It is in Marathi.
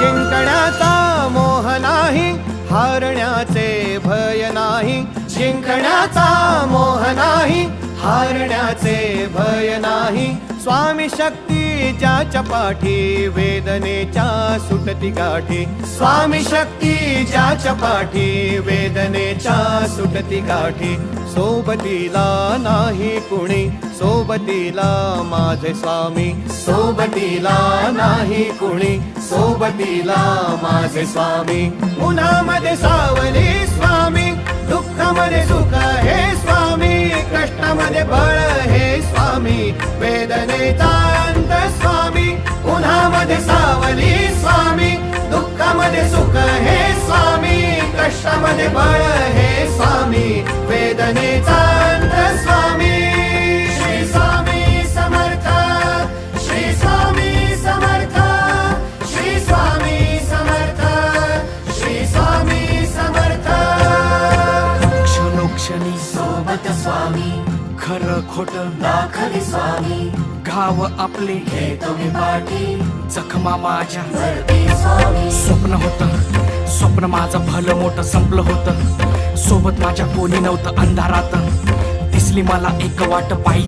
जिंकण्याचा मोह नाही, हारण्याचे भय नाही. जिंकण्याचा मोह नाही, हारण्याचे भय नाही. स्वामी शक्ती ज्याच्या पाठी, वेदनेच्या सुटती गाठी. स्वामी शक्ती ज्याच्या पाठी, वेदनेच्या सुटती गाठी. सोबतीला नाही कुणी, सोबतीला माझे स्वामी. सोबतीला नाही कुणी, सोबतीला माझे स्वामी. उन्हामध्ये सावली स्वामी, दुःखामध्ये सुख हे स्वामी. कष्टामध्ये बळ हे स्वामी, वेदनेचा अंत स्वामी. उन्हामध्ये सावली स्वामी, दुःखामध्ये सुख हे स्वामी. कष्टामध्ये बळ हे स्वामी, वेदनेचा अंत स्वामी. श्री स्वामी समर्थ, श्री स्वामी समर्थ, श्री स्वामी समर्थ, श्री स्वामी समर्थ. क्षणोक्षणी सोबत स्वामी, खरं खोट दाखले स्वामी. घाव आपले हे तुम्ही पाठी, जखमा माझ्या भरती स्वामी. स्वप्न होतं, स्वप्न माझं भलं मोठं संपलं होतं. सोबत माझ्या कोणी नव्हतं अंधारात, दिसली मला एक वाट पायी.